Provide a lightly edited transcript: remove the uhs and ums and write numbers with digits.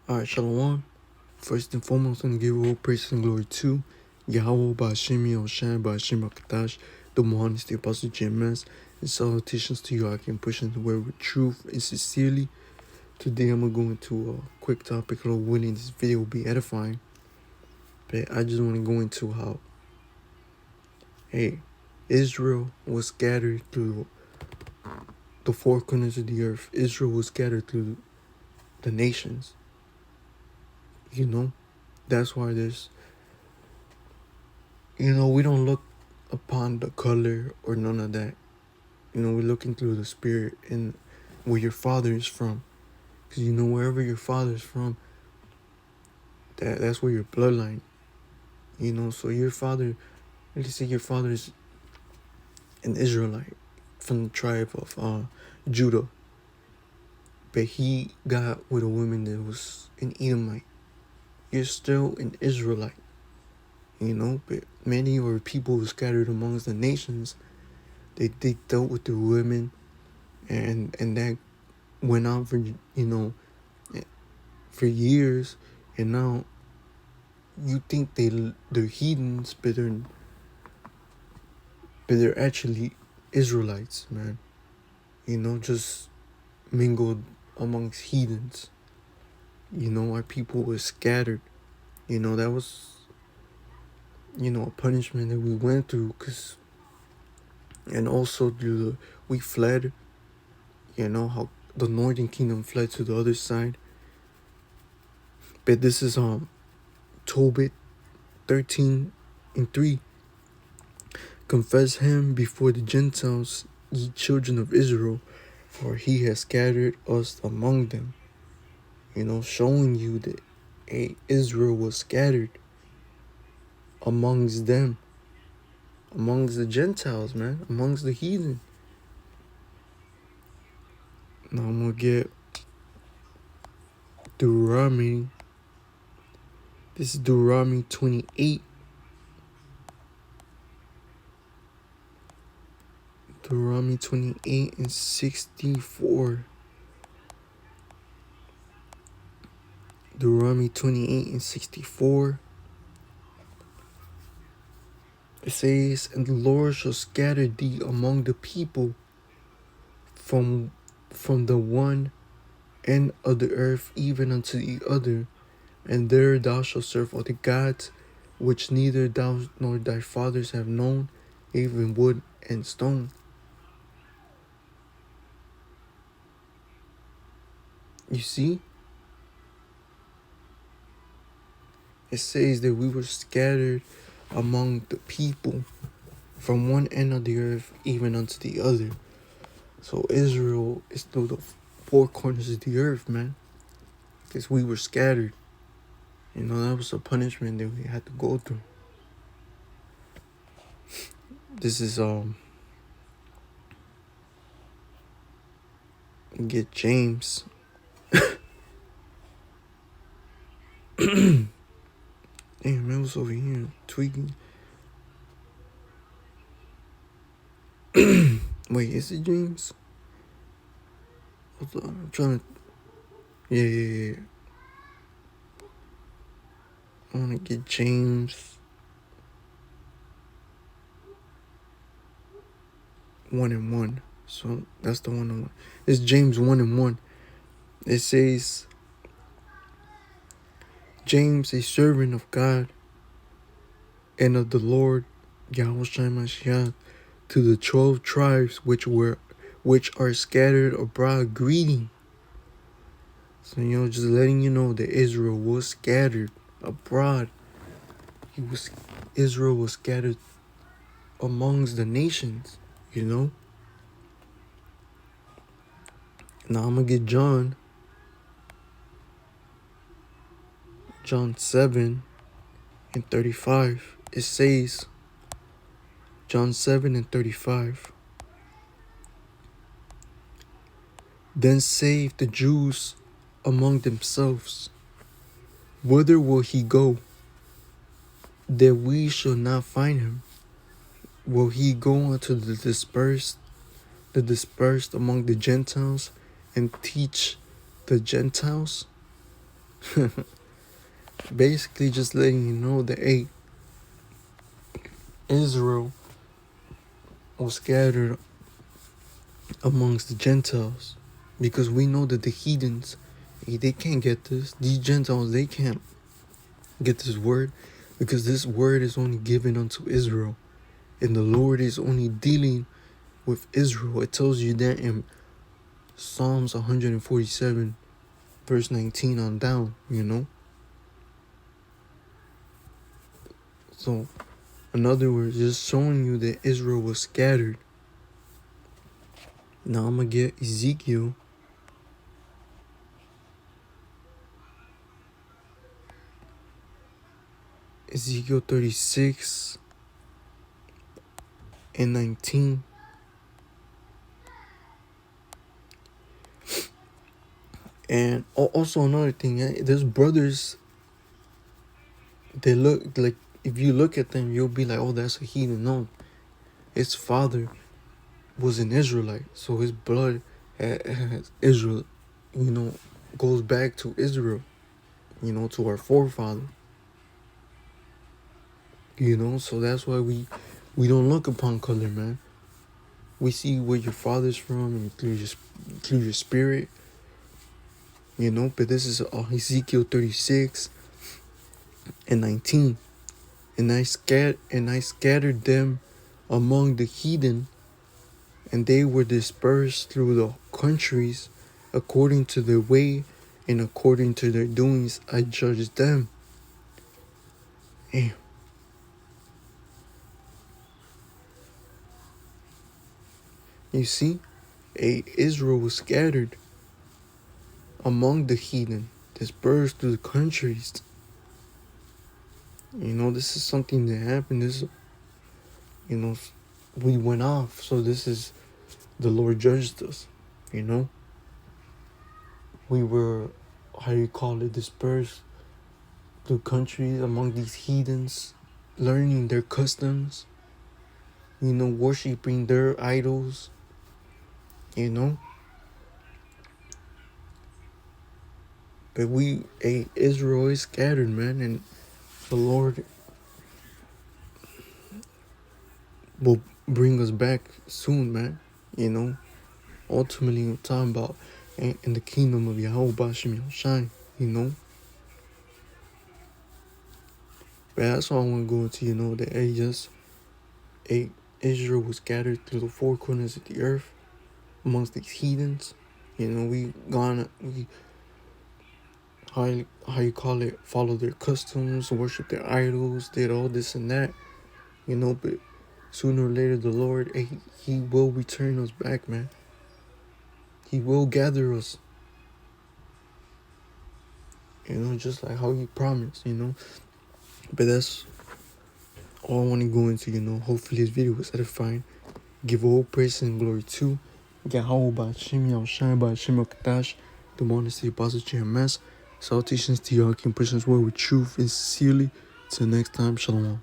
Alright, Shalom. First and foremost, I'm going to give all praise and glory to Yahweh Ba'Shem Yoshan Ba'Shem HaKadash, the Mohanist, the Apostle JMS, and salutations to you. I can push in the word with truth and sincerely. Today I'm going to go into a quick topic, although winning this video will be edifying. But I just want to go into how, Israel was scattered through the four corners of the earth. Israel was scattered through the nations. That's why there's, we don't look upon the color or none of that. We're looking through the spirit and where your father is from. Because, wherever your father is from, that's where your bloodline, so your father, let's say your father is an Israelite from the tribe of Judah. But he got with a woman that was an Edomite. You're still an Israelite, but many were people who scattered amongst the nations. They dealt with the women, and that went on for years, and now you think they're heathens, but they're actually Israelites, man. Just mingled amongst heathens. Our people were scattered. That was, a punishment that we went through, and also we fled, how the northern kingdom fled to the other side. But this is Tobit 13:3. Confess him before the Gentiles, ye children of Israel, for he has scattered us among them. Showing you that Israel was scattered amongst them, amongst the Gentiles, man, amongst the heathen. Now I'm going to get Deuteronomy. This is Deuteronomy 28. Deuteronomy 28 and 64. Deuteronomy 28 and 64. It says, and the Lord shall scatter thee among the people from the one end of the earth even unto the other, and there thou shalt serve other gods, which neither thou nor thy fathers have known, even wood and stone. You see? It says that we were scattered among the people from one end of the earth even unto the other. So Israel is through the four corners of the earth, man. Because we were scattered. That was a punishment that we had to go through. This is get James. Damn, man was over here tweaking. Wait, is it James? Hold on, I'm trying to. Yeah. I want to get James 1:1. So that's the one. It's James 1:1. It says, James, a servant of God and of the Lord Yahushua Mashiach, to the 12 tribes which are scattered abroad, greeting. So just letting you know that Israel was scattered abroad. Israel was scattered amongst the nations. Now I'm gonna get John 7 and 35. It says, John 7 and 35. Then saved the Jews among themselves, whither will he go, that we shall not find him? Will he go unto the dispersed among the Gentiles, and teach the Gentiles? Basically just letting you know that, hey, Israel was scattered amongst the Gentiles, because we know that the heathens, they can't get this. These Gentiles, they can't get this word, because this word is only given unto Israel, and the Lord is only dealing with Israel. It tells you that in Psalms 147 verse 19 on down, you know. So in other words, just showing you that Israel was scattered. Now I'm gonna get Ezekiel 36 and 19. And also another thing, there's brothers, they look like, if you look at them, you'll be like, oh, that's a heathen. No, his father was an Israelite, so his blood has Israel, you know, goes back to Israel, you know, to our forefather. You know, so that's why we don't look upon color, man. We see where your father's from and through your spirit, you know. But this is Ezekiel 36 and 19. And I scattered them among the heathen, and they were dispersed through the countries according to their way and according to their doings. I judged them. Damn. You see, Israel was scattered among the heathen, dispersed through the countries. You know, this is something that happened. This, you know, we went off. So this is, the Lord judged us, you know. We were, how do you call it, dispersed through countries among these heathens, learning their customs, you know, worshiping their idols, you know. But Israel is scattered, man, and the Lord will bring us back soon, man. You know, ultimately we're talking about in the kingdom of Yahweh Bashim Shine, you know. But that's all I want to go into, you know, that Israel was scattered through the four corners of the earth amongst these heathens. You know, we how you call it, follow their customs, worship their idols, did all this and that, you know. But sooner or later, the Lord, he will return us back, man. He will gather us, you know, just like how he promised, you know. But that's all I want to go into, you know. Hopefully this video was edifying. Give all praise and glory to Yahweh Ba'Shem Yahushua Ba'Shem Kadash, the one that the Apostle GMS. Salutations to y'all, keep pushing this word with truth and sincerely. Till next time, shalom.